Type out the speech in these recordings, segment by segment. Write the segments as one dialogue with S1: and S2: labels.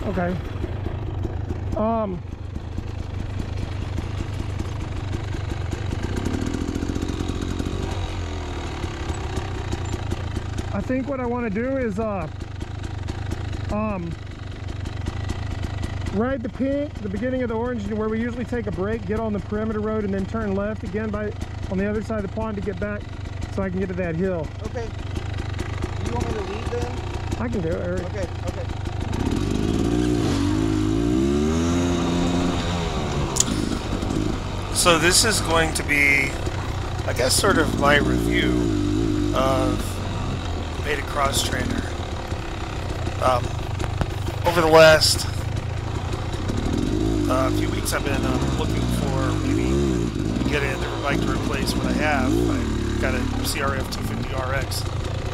S1: Okay. I think what I want to do is ride the beginning of the orange where we usually take a break, get on the perimeter road, and then turn left again on the other side of the pond to get back so I can get to that hill.
S2: Okay. You want me to lead then?
S1: I can do it, Eric.
S2: Okay, okay.
S3: So this is going to be, I guess, sort of my review of the Beta Cross Trainer. Over the last few weeks, I've been looking for maybe get a different bike to replace what I have. I've got a CRF 250RX,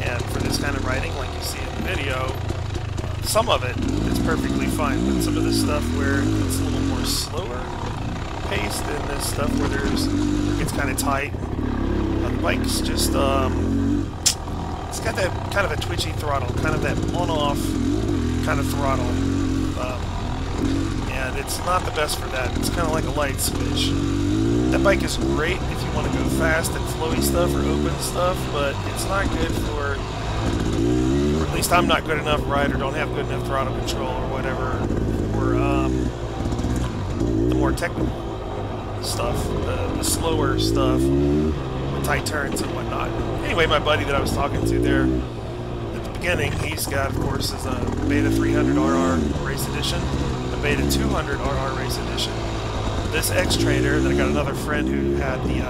S3: and for this kind of riding, like you see in the video, some of it is perfectly fine, but some of this stuff where it's a little more slower paced than this stuff where it's kind of tight. The bike's just it's got that kind of a twitchy throttle, kind of that on-off kind of throttle, and it's not the best for that. It's kind of like a light switch. That bike is great if you want to go fast and flowy stuff or open stuff, but it's not good for, or at least I'm not good enough rider, don't have good enough throttle control or whatever, for the more technical stuff, the slower stuff, the tight turns and whatnot. Anyway, my buddy that I was talking to there at the beginning, he's got, of course, is a Beta 300RR Race Edition, a Beta 200RR Race Edition. This XTrainer, then I got another friend who had the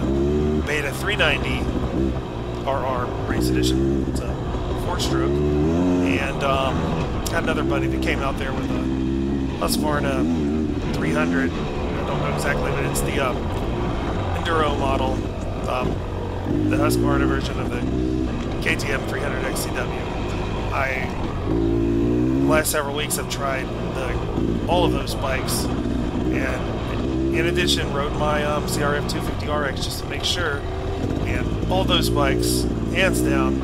S3: Beta 390RR Race Edition. It's a 4-stroke. And got another buddy that came out there with a Husqvarna 300. I don't know exactly, but it's the Enduro model. The Husqvarna version of the KTM 300 XCW. The last several weeks I've tried all of those bikes, and in addition rode my CRF 250RX just to make sure, and all those bikes, hands down,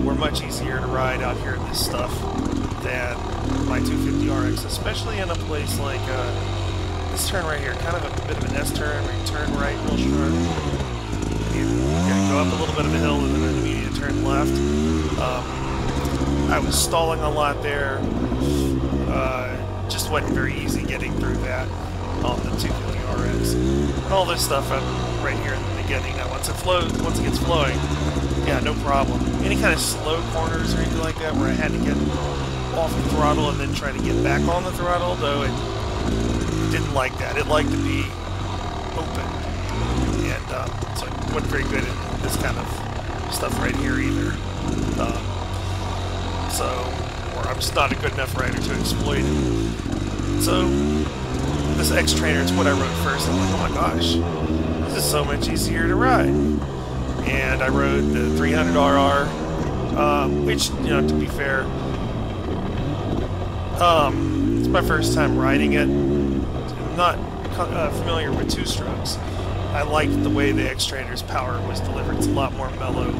S3: were much easier to ride out here in this stuff than my 250RX, especially in a place like this turn right here, kind of a bit of an S-turn where you turn right real sharp. You go up a little bit of a hill and then an immediate turn left. I was stalling a lot there. Just wasn't very easy getting through that on the 250RX. And all this stuff right here in the beginning. Now once it gets flowing, yeah, no problem. Any kind of slow corners or anything like that where I had to get off the throttle and then try to get back on the throttle, though it didn't like that. It liked to be open. And so it wasn't very good at this kind of stuff right here either. Or I'm just not a good enough rider to exploit it. So this XTrainer is what I rode first. I'm like, oh my gosh, this is so much easier to ride. And I rode the 300RR, which, you know, to be fair, it's my first time riding it. I'm not familiar with two-strokes. I liked the way the XTrainer's power was delivered. It's a lot more mellow.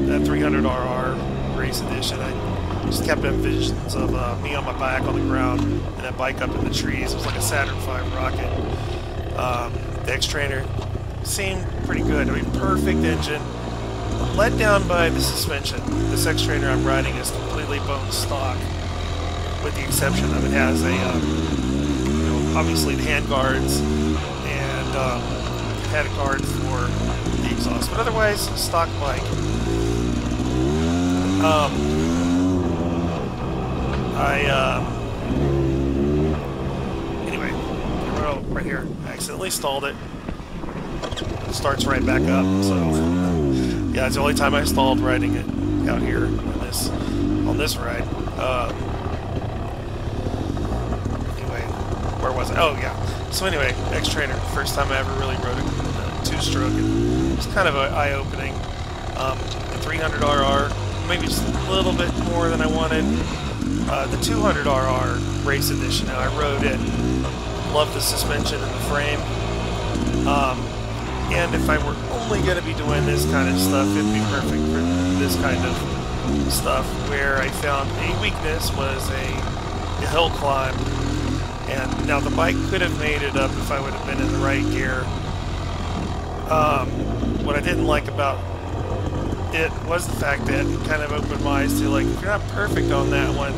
S3: That 300RR Race Edition, I just kept having visions of me on my back on the ground and that bike up in the trees. It was like a Saturn V rocket. The XTrainer seemed pretty good. I mean, perfect engine. Let down by the suspension. This XTrainer I'm riding is completely bone stock, with the exception of it has a, you know, obviously the hand guards and it had a guard for the exhaust, but otherwise stock bike. Anyway, right here, I accidentally stalled it. It starts right back up, so yeah, it's the only time I stalled riding it out here on this ride. Anyway, where was I? Oh yeah. So anyway, XTrainer, first time I ever really rode a two-stroke. It was kind of eye-opening. The 300RR, maybe just a little bit more than I wanted. The 200RR Race Edition, I rode it. Loved the suspension and the frame. And if I were only going to be doing this kind of stuff, it'd be perfect for this kind of stuff. Where I found a weakness was a hill climb. And now the bike could have made it up if I would have been in the right gear. What I didn't like about it was the fact that it kind of opened my eyes to, like, if you're not perfect on that one,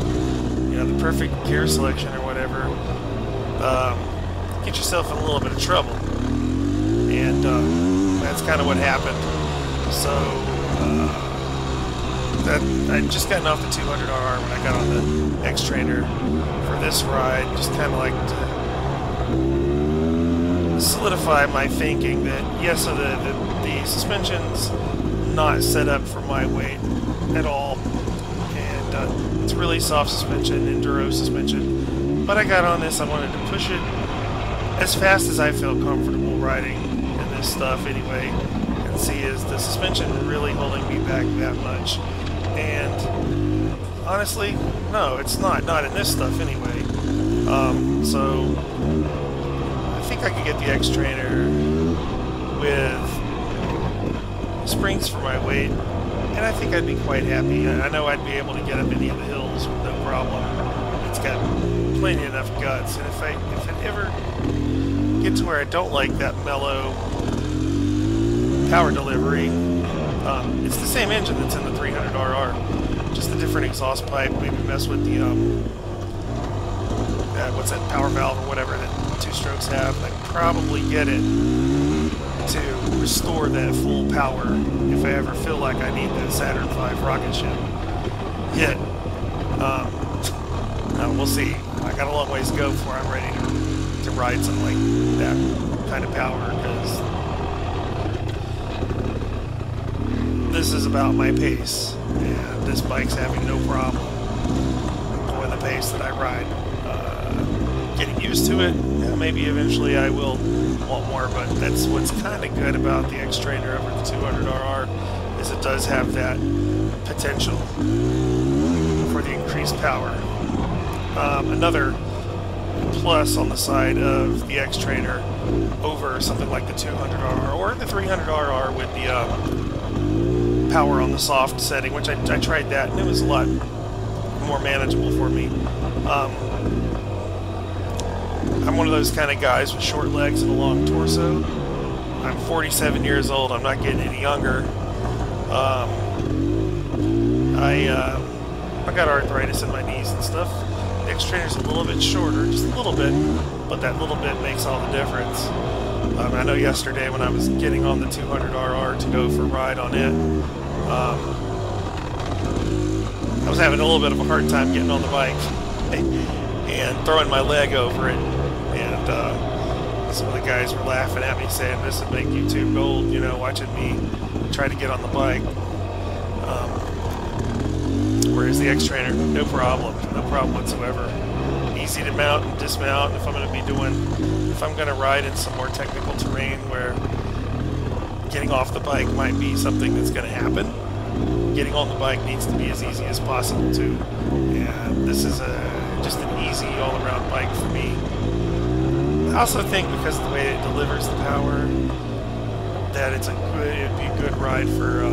S3: you know, the perfect gear selection or whatever, get yourself in a little bit of trouble. And that's kind of what happened. So I'd just gotten off the 200RR when I got on the XTrainer for this ride, just kind of like to solidify my thinking that yes, so the suspension's not set up for my weight at all, and it's really soft suspension, enduro suspension. But I got on this, I wanted to push it as fast as I felt comfortable riding in this stuff anyway, and see is the suspension really holding me back that much. And honestly, no, it's not in this stuff anyway. So I think I could get the XTrainer with springs for my weight, and I think I'd be quite happy. I know I'd be able to get up any of the hills with no problem. It's got plenty enough guts, and if I ever get to where I don't like that mellow power delivery, it's the same engine that's in the 300RR, just a different exhaust pipe. Maybe mess with the what's that, power valve or whatever that two strokes have. I could probably get it to restore that full power if I ever feel like I need that Saturn V rocket ship hit. We'll see. I got a long ways to go before I'm ready to ride something like that kind of power, because this is about my pace, and this bike's having no problem going the pace that I ride. Getting used to it, yeah, maybe eventually I will want more, but that's what's kind of good about the XTrainer over the 200RR, is it does have that potential for the increased power. Another plus on the side of the XTrainer over something like the 200RR or the 300RR with the power on the soft setting, which I tried that, and it was a lot more manageable for me. I'm one of those kind of guys with short legs and a long torso. I'm 47 years old. I'm not getting any younger. I got arthritis in my knees and stuff. The XTrainer's a little bit shorter, just a little bit, but that little bit makes all the difference. I know yesterday when I was getting on the 200RR to go for a ride on it, I was having a little bit of a hard time getting on the bike and throwing my leg over it. And some of the guys were laughing at me, saying this would make YouTube gold, you know, watching me try to get on the bike. Whereas the XTrainer, no problem whatsoever. Easy to mount and dismount. If I'm going to ride in some more technical terrain where getting off the bike might be something that's going to happen, getting on the bike needs to be as easy as possible too. And this is just an easy all-around bike for me. I also think because of the way it delivers the power, that it'd be a good ride for,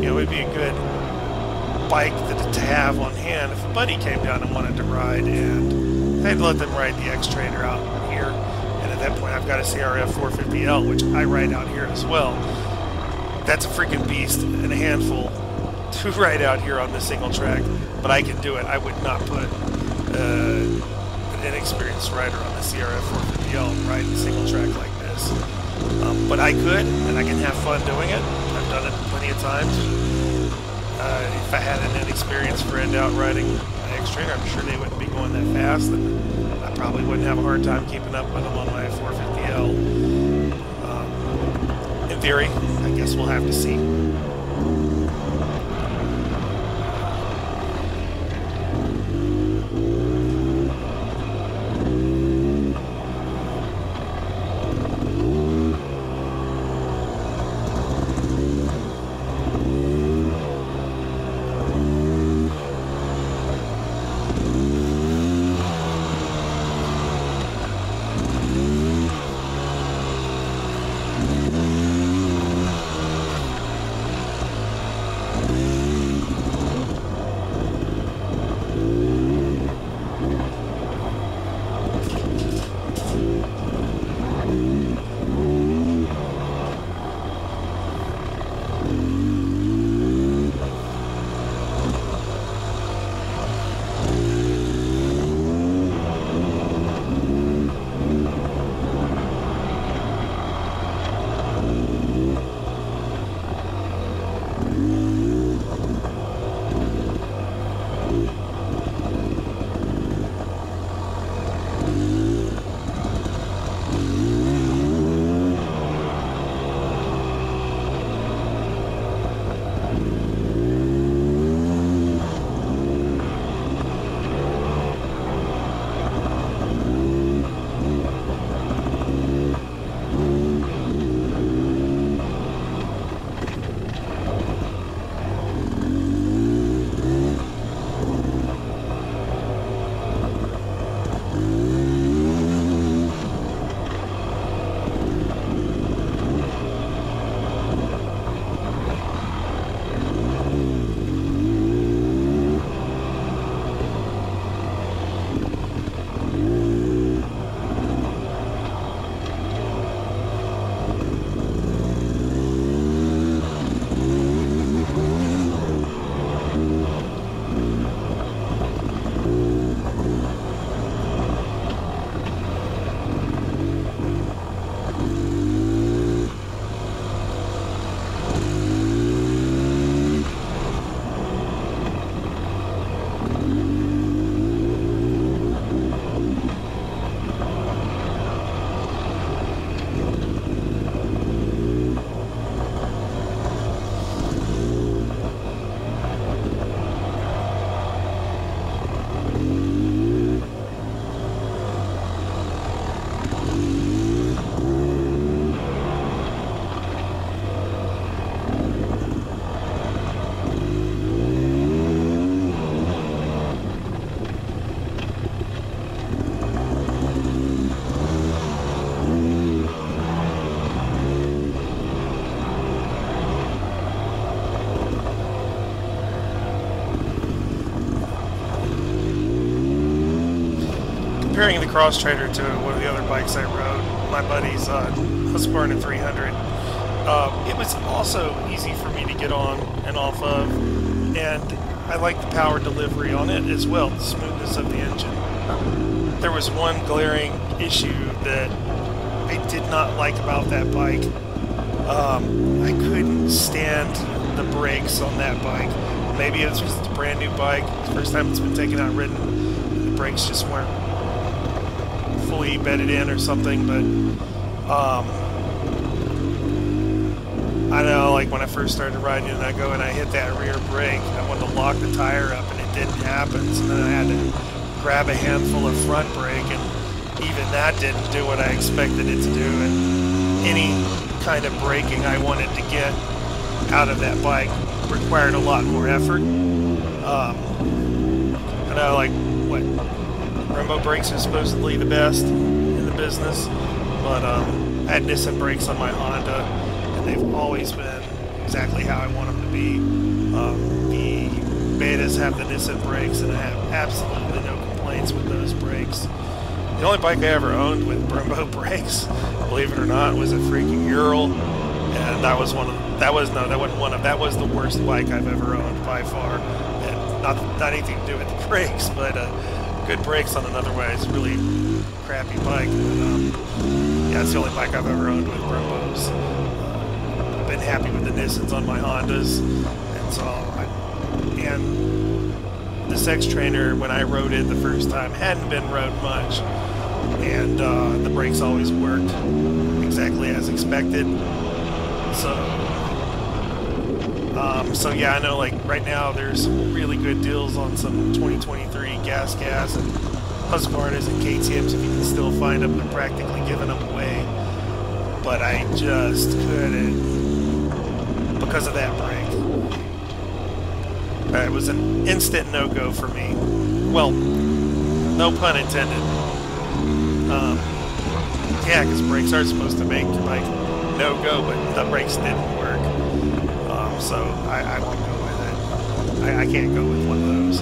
S3: it'd be a good bike to have on hand if a buddy came down and wanted to ride, and I'd let them ride the XTrainer out here. And at that point, I've got a CRF 450L, which I ride out here as well. That's a freaking beast and a handful to ride out here on this single track, but I can do it. I would not put an inexperienced rider on the CRF 450L riding a single track like this. But I could, and I can have fun doing it. I've done it plenty of times. If I had an inexperienced friend out riding an XTrainer, I'm sure they wouldn't be going that fast, and I probably wouldn't have a hard time keeping up with them on my 450L. In theory, I guess we'll have to see. comparing the XTrainer to one of the other bikes I rode, my buddy's Husqvarna 300, it was also easy for me to get on and off of, and I like the power delivery on it as well, the smoothness of the engine. There was one glaring issue that I did not like about that bike. I couldn't stand the brakes on that bike. Maybe it's just a brand new bike, it's the first time it's been taken out and ridden, the brakes just weren't fully bedded in or something, but I know, like when I first started riding and I go and I hit that rear brake, I wanted to lock the tire up and it didn't happen, so then I had to grab a handful of front brake, and even that didn't do what I expected it to do, and any kind of braking I wanted to get out of that bike required a lot more effort. I know, like, what, Brembo brakes are supposedly the best in the business, but I had Nissan brakes on my Honda, and they've always been exactly how I want them to be. The Betas have the Nissan brakes, and I have absolutely no complaints with those brakes. The only bike I ever owned with Brembo brakes, believe it or not, was a freaking Ural, and that was that was the worst bike I've ever owned by far. And not anything to do with the brakes, but good brakes on another way. It's a really crappy bike. But, yeah, it's the only bike I've ever owned with Brembos. I've been happy with the Nissans on my Hondas, and so and this XTrainer, when I rode it the first time, hadn't been rode much, and the brakes always worked exactly as expected. So yeah, I know, like right now there's really good deals on some 2023 gas and Husqvarnas and KTMs if you can still find them. They're practically giving them away, but I just couldn't because of that brake. It was an instant no-go for me. Well, no pun intended. Yeah, because brakes are supposed to make your bike no-go, but the brakes didn't work. So I won't go with it. I can't go with one of those.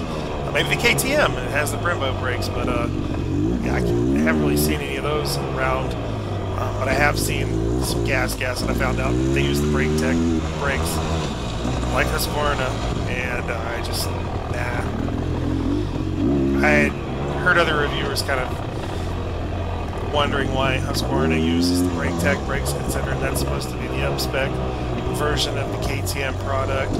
S3: Maybe the KTM has the Brembo brakes, but yeah, I haven't really seen any of those around. But I have seen some gas, and I found out they use the Brake Tech brakes like Husqvarna, and I just, nah. I had heard other reviewers kind of wondering why Husqvarna uses the Brake Tech brakes, considering that's supposed to be the up-spec version of the KTM product.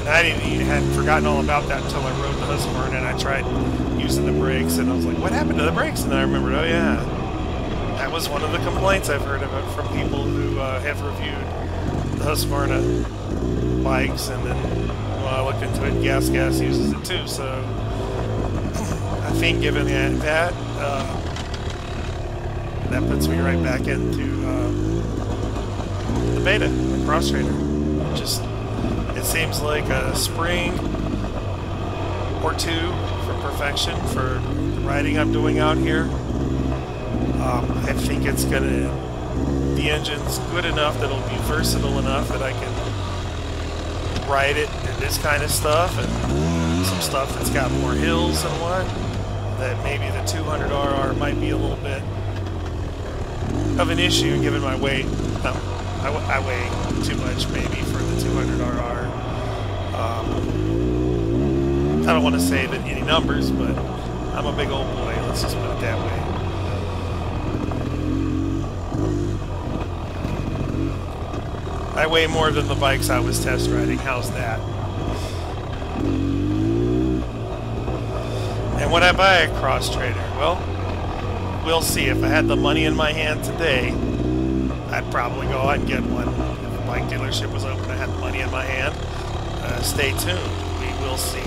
S3: And I had forgotten all about that until I rode the Husqvarna and I tried using the brakes, and I was like, what happened to the brakes? And then I remembered, oh yeah, that was one of the complaints I've heard about from people who have reviewed the Husqvarna bikes, and then when I looked into it, gas uses it too, so I think given that puts me right back into the Beta, the XTrainer. Just, it seems like a spring or two for perfection for the riding I'm doing out here. I think it's gonna, the engine's good enough that it'll be versatile enough that I can ride it in this kind of stuff, and some stuff that's got more hills and what, that maybe the 200RR might be a little bit of an issue given my weight. No, I weigh too much maybe for the 200RR. I don't want to say that any numbers, but I'm a big old boy, let's just put it that way. I weigh more than the bikes I was test riding. How's that? And would I buy a XTrainer? Well, we'll see. If I had the money in my hand today, I'd probably go out and get one. If the bike dealership was open, I had the money in my hand. Stay tuned. We will see.